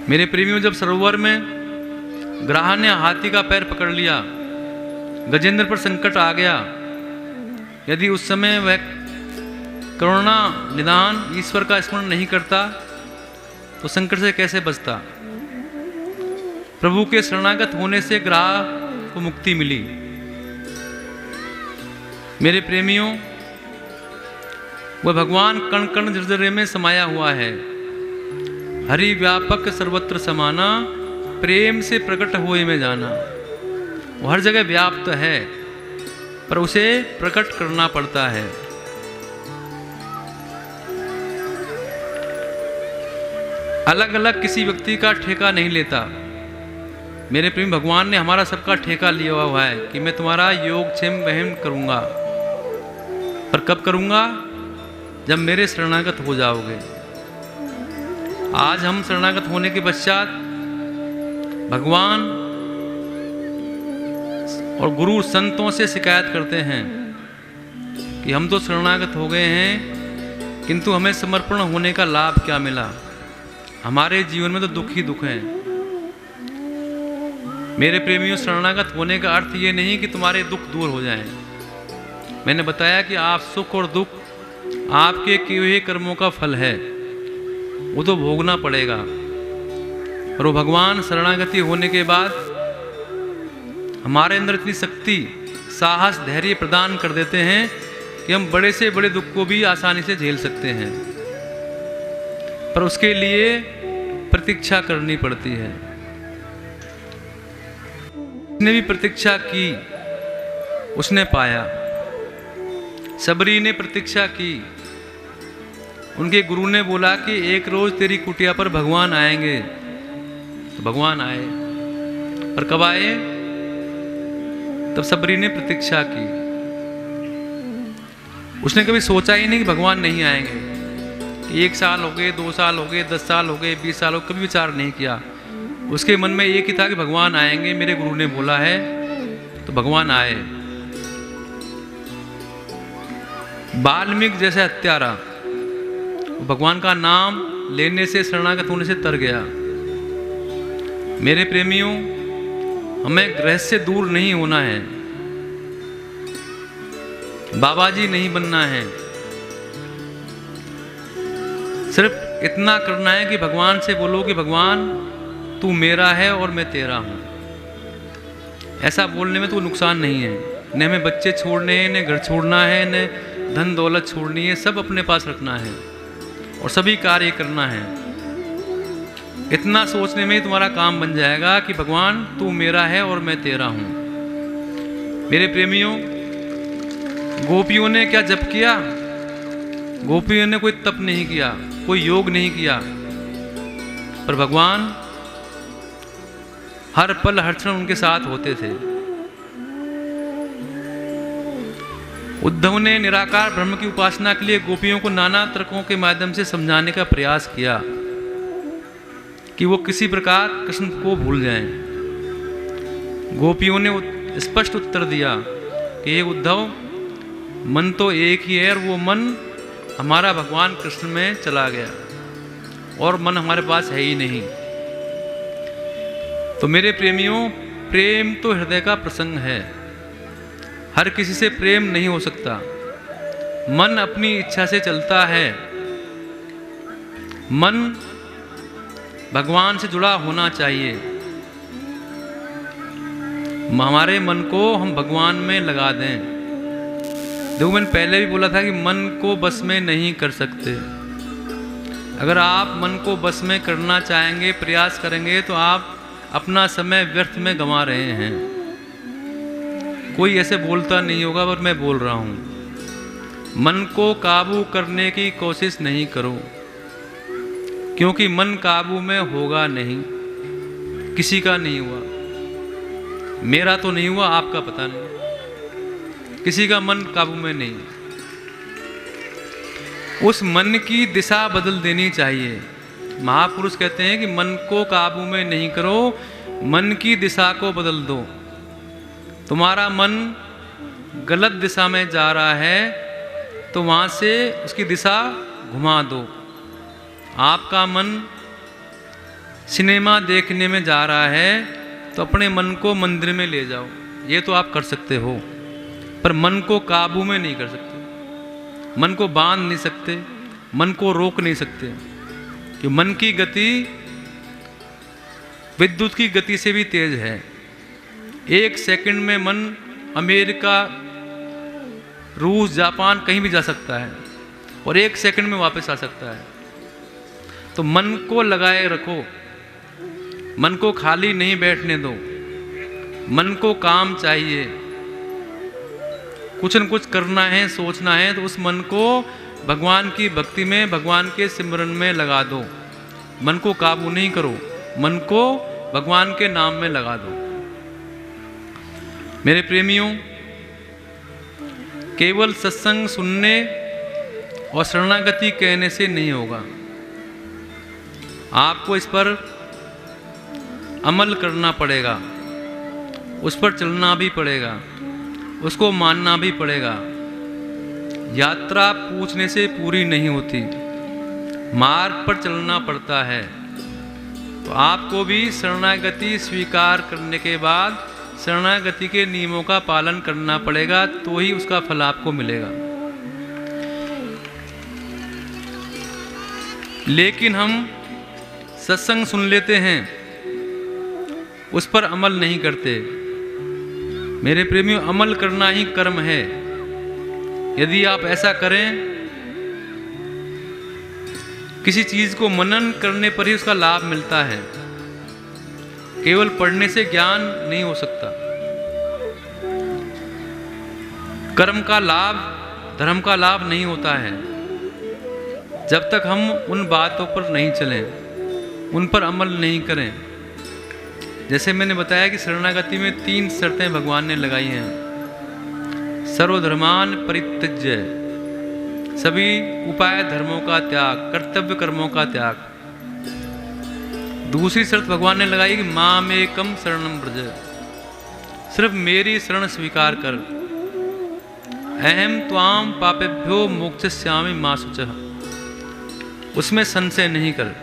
मेरे प्रेमियों, जब सरोवर में ग्राह ने हाथी का पैर पकड़ लिया, गजेंद्र पर संकट आ गया, यदि उस समय वह करुणा निदान ईश्वर का स्मरण नहीं करता तो संकट से कैसे बचता। प्रभु के शरणागत होने से ग्राह को मुक्ति मिली। मेरे प्रेमियों, वह भगवान कण कण जर्जरे में समाया हुआ है। हरि व्यापक सर्वत्र समाना, प्रेम से प्रकट हुए में जाना। वो हर जगह व्याप्त है, पर उसे प्रकट करना पड़ता है। अलग अलग किसी व्यक्ति का ठेका नहीं लेता। मेरे प्रेम, भगवान ने हमारा सबका ठेका लिया हुआ है कि मैं तुम्हारा योगक्षेम वहन करूंगा, पर कब करूंगा? जब मेरे शरणागत हो जाओगे। आज हम शरणागत होने के पश्चात भगवान और गुरु संतों से शिकायत करते हैं कि हम तो शरणागत हो गए हैं, किंतु हमें समर्पण होने का लाभ क्या मिला? हमारे जीवन में तो दुख ही दुख है। मेरे प्रेमियों, शरणागत होने का अर्थ ये नहीं कि तुम्हारे दुख दूर हो जाएं। मैंने बताया कि आप सुख और दुख आपके किए हुए कर्मों का फल है, वो तो भोगना पड़ेगा। और वो भगवान शरणागति होने के बाद हमारे अंदर इतनी शक्ति, साहस, धैर्य प्रदान कर देते हैं कि हम बड़े से बड़े दुख को भी आसानी से झेल सकते हैं। पर उसके लिए प्रतीक्षा करनी पड़ती है। उसने भी प्रतीक्षा की, उसने पाया। सबरी ने प्रतीक्षा की। उनके गुरु ने बोला कि एक रोज तेरी कुटिया पर भगवान आएंगे, तो भगवान आए। पर कब आए? तब सबरी ने प्रतीक्षा की। उसने कभी सोचा ही नहीं कि भगवान नहीं आएंगे। 1 साल हो गए, 2 साल हो गए, 10 साल हो गए, 20 साल हो गए, कभी विचार नहीं किया। उसके मन में एक ही था कि भगवान आएंगे, मेरे गुरु ने बोला है, तो भगवान आए। वाल्मीकि जैसे हत्यारा भगवान का नाम लेने से, शरणागत होने से तर गया। मेरे प्रेमियों, हमें ग्रह से दूर नहीं होना है, बाबा जी नहीं बनना है। सिर्फ इतना करना है कि भगवान से बोलो कि भगवान तू मेरा है और मैं तेरा हूं। ऐसा बोलने में तो नुकसान नहीं है। न हमें बच्चे छोड़ने हैं, न घर छोड़ना है, न धन दौलत छोड़नी है। सब अपने पास रखना है और सभी कार्य करना है। इतना सोचने में ही तुम्हारा काम बन जाएगा कि भगवान तू मेरा है और मैं तेरा हूं। मेरे प्रेमियों, गोपियों ने क्या जप किया? गोपियों ने कोई तप नहीं किया, कोई योग नहीं किया, पर भगवान हर पल हर क्षण उनके साथ होते थे। उद्धव ने निराकार ब्रह्म की उपासना के लिए गोपियों को नाना तर्कों के माध्यम से समझाने का प्रयास किया कि वो किसी प्रकार कृष्ण को भूल जाएं। गोपियों ने स्पष्ट उत्तर दिया कि ये उद्धव, मन तो एक ही है और वो मन हमारा भगवान कृष्ण में चला गया और मन हमारे पास है ही नहीं। तो मेरे प्रेमियों, प्रेम तो हृदय का प्रसंग है। हर किसी से प्रेम नहीं हो सकता। मन अपनी इच्छा से चलता है। मन भगवान से जुड़ा होना चाहिए। हमारे मन को हम भगवान में लगा दें। देखो, मैंने पहले भी बोला था कि मन को बस में नहीं कर सकते। अगर आप मन को बस में करना चाहेंगे, प्रयास करेंगे, तो आप अपना समय व्यर्थ में गंवा रहे हैं। कोई ऐसे बोलता नहीं होगा, पर मैं बोल रहा हूं। मन को काबू करने की कोशिश नहीं करो, क्योंकि मन काबू में होगा नहीं। किसी का नहीं हुआ, मेरा तो नहीं हुआ, आपका पता नहीं। किसी का मन काबू में नहीं। उस मन की दिशा बदल देनी चाहिए। महापुरुष कहते हैं कि मन को काबू में नहीं करो, मन की दिशा को बदल दो। तुम्हारा मन गलत दिशा में जा रहा है तो वहां से उसकी दिशा घुमा दो। आपका मन सिनेमा देखने में जा रहा है तो अपने मन को मंदिर में ले जाओ, ये तो आप कर सकते हो, पर मन को काबू में नहीं कर सकते, मन को बांध नहीं सकते, मन को रोक नहीं सकते। कि मन की गति विद्युत की गति से भी तेज है। एक सेकंड में मन अमेरिका, रूस, जापान कहीं भी जा सकता है और एक सेकंड में वापस आ सकता है। तो मन को लगाए रखो, मन को खाली नहीं बैठने दो, मन को काम चाहिए, कुछ न कुछ करना है, सोचना है, तो उस मन को भगवान की भक्ति में, भगवान के सिमरन में लगा दो। मन को काबू नहीं करो, मन को भगवान के नाम में लगा दो। मेरे प्रेमियों, केवल सत्संग सुनने और शरणागति कहने से नहीं होगा, आपको इस पर अमल करना पड़ेगा, उस पर चलना भी पड़ेगा, उसको मानना भी पड़ेगा। यात्रा पूछने से पूरी नहीं होती, मार्ग पर चलना पड़ता है। तो आपको भी शरणागति स्वीकार करने के बाद शरणागति के नियमों का पालन करना पड़ेगा, तो ही उसका फल आपको मिलेगा। लेकिन हम सत्संग सुन लेते हैं, उस पर अमल नहीं करते। मेरे प्रेमियों, अमल करना ही कर्म है। यदि आप ऐसा करें, किसी चीज को मनन करने पर ही उसका लाभ मिलता है, केवल पढ़ने से ज्ञान नहीं हो सकता। कर्म का लाभ, धर्म का लाभ नहीं होता है जब तक हम उन बातों पर नहीं चलें, उन पर अमल नहीं करें। जैसे मैंने बताया कि शरणागति में 3 शर्तें भगवान ने लगाई हैं। सर्वधर्मान परित्यज्य, सभी उपाय धर्मों का त्याग, कर्तव्य कर्मों का त्याग। दूसरी शर्त भगवान ने लगाई कि मामेकम शरणम व्रज, सिर्फ मेरी शरण स्वीकार कर। अहम त्वाम पापेभ्यो मोक्षयिष्यामि मा शुचः, उसमें संशय नहीं कर।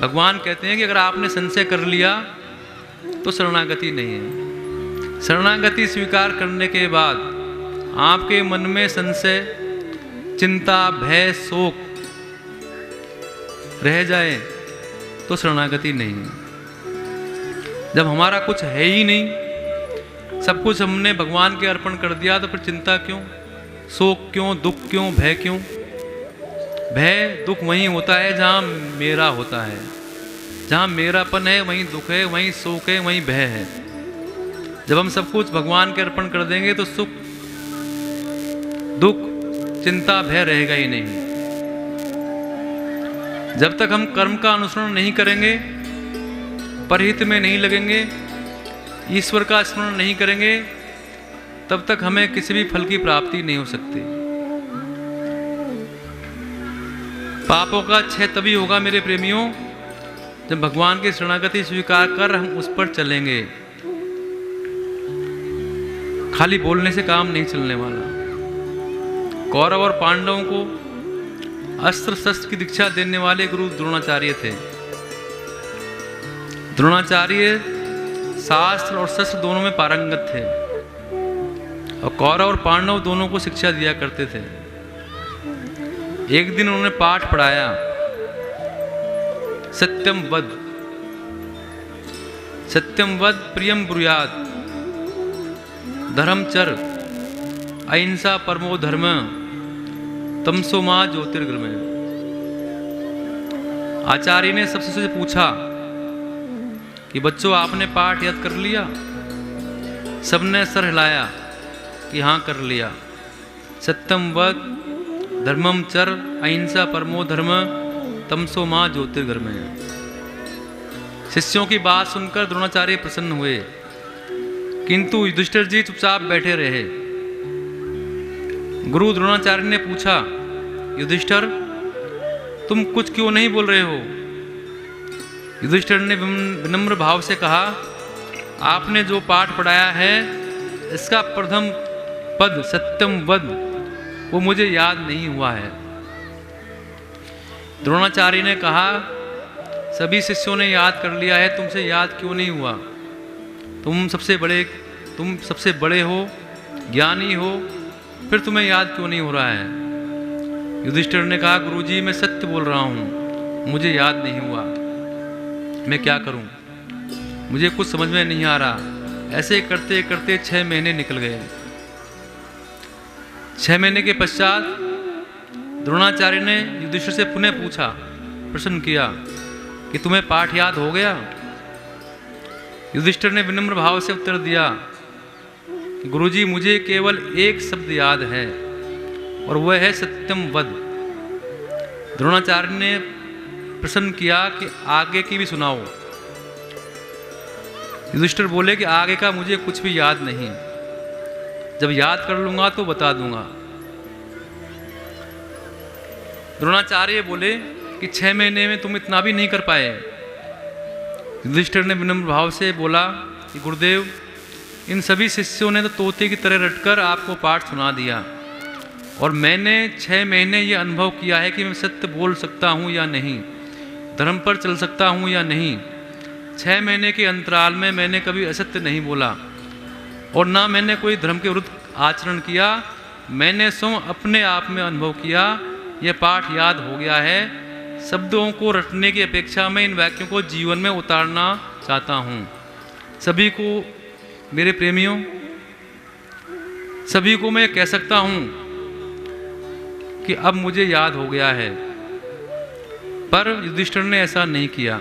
भगवान कहते हैं कि अगर आपने संशय कर लिया तो शरणागति नहीं है। शरणागति स्वीकार करने के बाद आपके मन में संशय, चिंता, भय, शोक रह जाए तो शरणागति नहीं है। जब हमारा कुछ है ही नहीं, सब कुछ हमने भगवान के अर्पण कर दिया, तो फिर चिंता क्यों, शोक क्यों, दुख क्यों, भय क्यों? भय दुख वहीं होता है जहाँ मेरा होता है, जहाँ मेरापन है वहीं दुख है, वहीं शोक है, वहीं भय है। जब हम सब कुछ भगवान के अर्पण कर देंगे तो सुख, दुख, चिंता, भय रहेगा ही नहीं। जब तक हम कर्म का अनुसरण नहीं करेंगे, परहित में नहीं लगेंगे, ईश्वर का स्मरण नहीं करेंगे, तब तक हमें किसी भी फल की प्राप्ति नहीं हो सकती। पापों का क्षय तभी होगा मेरे प्रेमियों, जब भगवान की शरणागति स्वीकार कर हम उस पर चलेंगे। खाली बोलने से काम नहीं चलने वाला। कौरव और पांडवों को अस्त्र शस्त्र की दीक्षा देने वाले गुरु द्रोणाचार्य थे। द्रोणाचार्य शास्त्र और शस्त्र दोनों में पारंगत थे और कौरव और पांडव दोनों को शिक्षा दिया करते थे। एक दिन उन्होंने पाठ पढ़ाया, सत्यम वद, सत्यम वद प्रियम ब्रूयात्, धर्मचर, अहिंसा परमो धर्म, तमसो मा ज्योतिर्गमय। आचार्य ने सबसे पूछा कि बच्चों आपने पाठ याद कर लिया? सबने सर हिलाया कि हाँ कर लिया। सत्यम वद, धर्मम चर, अहिंसा परमो धर्म, तमसो मां ज्योतिर्गमय। शिष्यों की बात सुनकर द्रोणाचार्य प्रसन्न हुए, किंतु युधिष्ठिर जी चुपचाप बैठे रहे। गुरु द्रोणाचार्य ने पूछा, युधिष्ठिर तुम कुछ क्यों नहीं बोल रहे हो? युधिष्ठिर ने विनम्र भाव से कहा, आपने जो पाठ पढ़ाया है इसका प्रथम पद सत्यम वद वो मुझे याद नहीं हुआ है। द्रोणाचार्य ने कहा, सभी शिष्यों ने याद कर लिया है, तुमसे याद क्यों नहीं हुआ? तुम सबसे बड़े हो, ज्ञानी हो, फिर तुम्हें याद क्यों नहीं हो रहा है? युधिष्ठिर ने कहा, गुरुजी मैं सत्य बोल रहा हूँ, मुझे याद नहीं हुआ, मैं क्या करूँ, मुझे कुछ समझ में नहीं आ रहा। ऐसे करते करते 6 महीने निकल गए। 6 महीने के पश्चात द्रोणाचार्य ने युधिष्ठिर से पुनः पूछा, प्रश्न किया कि तुम्हें पाठ याद हो गया? युधिष्ठिर ने विनम्र भाव से उत्तर दिया, गुरुजी मुझे केवल एक शब्द याद है और वह है सत्यम वद। द्रोणाचार्य ने प्रश्न किया कि आगे की भी सुनाओ। युधिष्ठिर बोले कि आगे का मुझे कुछ भी याद नहीं, जब याद कर लूंगा तो बता दूंगा। द्रोणाचार्य बोले कि 6 महीने में तुम इतना भी नहीं कर पाए। युधिष्ठिर ने विनम्र भाव से बोला कि गुरुदेव, इन सभी शिष्यों ने तो तोते की तरह रटकर आपको पाठ सुना दिया और मैंने 6 महीने ये अनुभव किया है कि मैं सत्य बोल सकता हूँ या नहीं, धर्म पर चल सकता हूँ या नहीं। 6 महीने के अंतराल में मैंने कभी असत्य नहीं बोला और ना मैंने कोई धर्म के विरुद्ध आचरण किया। मैंने स्वयं अपने आप में अनुभव किया, यह पाठ याद हो गया है। शब्दों को रटने की अपेक्षा में इन वाक्यों को जीवन में उतारना चाहता हूँ। सभी को, मेरे प्रेमियों, सभी को मैं कह सकता हूँ कि अब मुझे याद हो गया है, पर युधिष्ठिर ने ऐसा नहीं किया।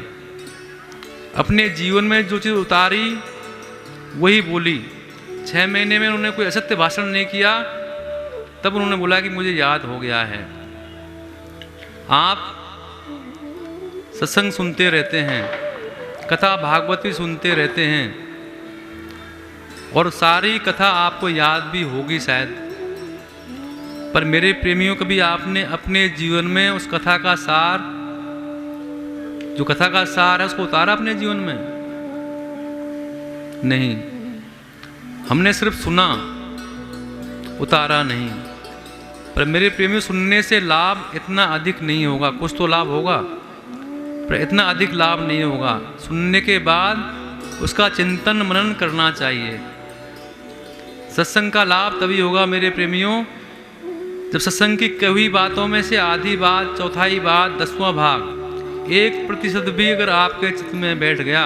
अपने जीवन में जो चीज़ उतारी वही बोली। 6 महीने में उन्होंने कोई असत्य भाषण नहीं किया, तब उन्होंने बोला कि मुझे याद हो गया है। आप सत्संग सुनते रहते हैं, कथा भागवत भी सुनते रहते हैं और सारी कथा आपको याद भी होगी शायद, पर मेरे प्रेमियों, कभी आपने अपने जीवन में उस कथा का सार, जो कथा का सार है, उसको उतारा अपने जीवन में? नहीं, हमने सिर्फ सुना, उतारा नहीं। पर मेरे प्रेमियों, सुनने से लाभ इतना अधिक नहीं होगा। कुछ तो लाभ होगा पर इतना अधिक लाभ नहीं होगा। सुनने के बाद उसका चिंतन मनन करना चाहिए। सत्संग का लाभ तभी होगा मेरे प्रेमियों, जब सत्संग की कई बातों में से आधी बात, चौथाई बात, 10वां भाग, 1% भी अगर आपके चित्त में बैठ गया,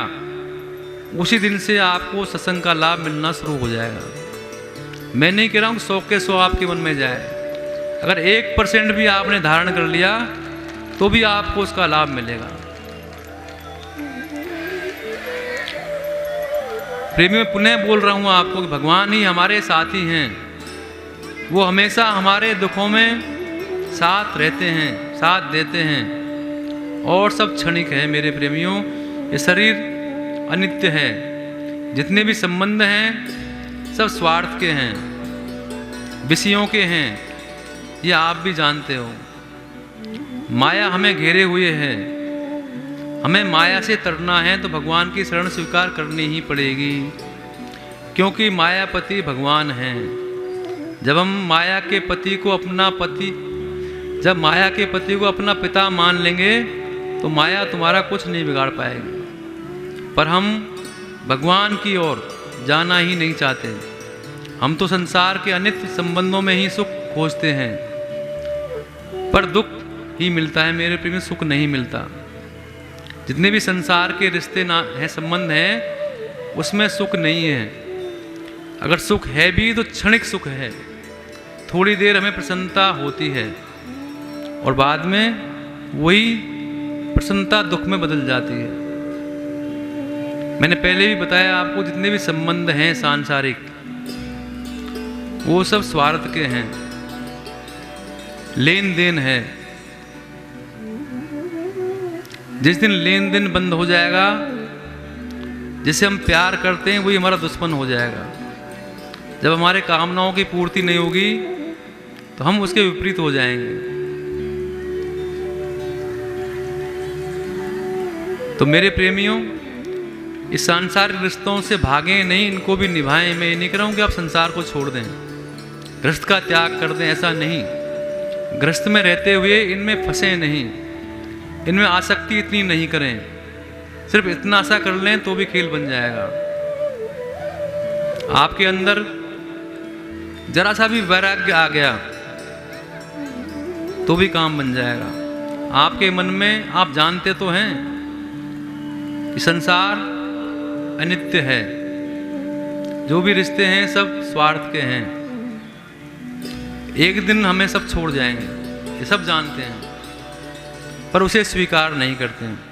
उसी दिन से आपको सत्संग का लाभ मिलना शुरू हो जाएगा। मैं नहीं कह रहा हूँ 100 के 100 आपके मन में जाए, अगर 1% भी आपने धारण कर लिया तो भी आपको उसका लाभ मिलेगा। प्रेमियों, पुनः बोल रहा हूँ आपको कि भगवान ही हमारे साथी हैं। वो हमेशा हमारे दुखों में साथ रहते हैं, साथ देते हैं, और सब क्षणिक है मेरे प्रेमियों। ये शरीर अनित्य है, जितने भी संबंध हैं सब स्वार्थ के हैं, विषयों के हैं, ये आप भी जानते हो। माया हमें घेरे हुए है, हमें माया से तरना है तो भगवान की शरण स्वीकार करनी ही पड़ेगी, क्योंकि मायापति भगवान हैं। जब हम माया के पति को अपना पिता मान लेंगे तो माया तुम्हारा कुछ नहीं बिगाड़ पाएगी। पर हम भगवान की ओर जाना ही नहीं चाहते। हम तो संसार के अनित्य संबंधों में ही सुख खोजते हैं, पर दुख ही मिलता है मेरे प्रेमी, सुख नहीं मिलता। जितने भी संसार के रिश्ते ना हैं, संबंध हैं, उसमें सुख नहीं है। अगर सुख है भी तो क्षणिक सुख है, थोड़ी देर हमें प्रसन्नता होती है और बाद में वही प्रसन्नता दुख में बदल जाती है। मैंने पहले भी बताया आपको, जितने भी संबंध हैं सांसारिक, वो सब स्वार्थ के हैं, लेन देन है। जिस दिन लेन देन बंद हो जाएगा, जिसे हम प्यार करते हैं वही हमारा दुश्मन हो जाएगा। जब हमारे कामनाओं की पूर्ति नहीं होगी तो हम उसके विपरीत हो जाएंगे। तो मेरे प्रेमियों, इस सांसारिक रिश्तों से भागें नहीं, इनको भी निभाएं। मैं ये नहीं कह रहा हूं कि आप संसार को छोड़ दें, गृहस्थ का त्याग कर दें, ऐसा नहीं। गृहस्थ में रहते हुए इनमें फंसे नहीं, इनमें आसक्ति इतनी नहीं करें। सिर्फ इतना सा कर लें तो भी खेल बन जाएगा। आपके अंदर जरा सा भी वैराग्य आ गया तो भी काम बन जाएगा। आपके मन में आप जानते तो हैं कि संसार अनित्य है, जो भी रिश्ते हैं सब स्वार्थ के हैं, एक दिन हमें सब छोड़ जाएंगे, ये सब जानते हैं, पर उसे स्वीकार नहीं करते हैं।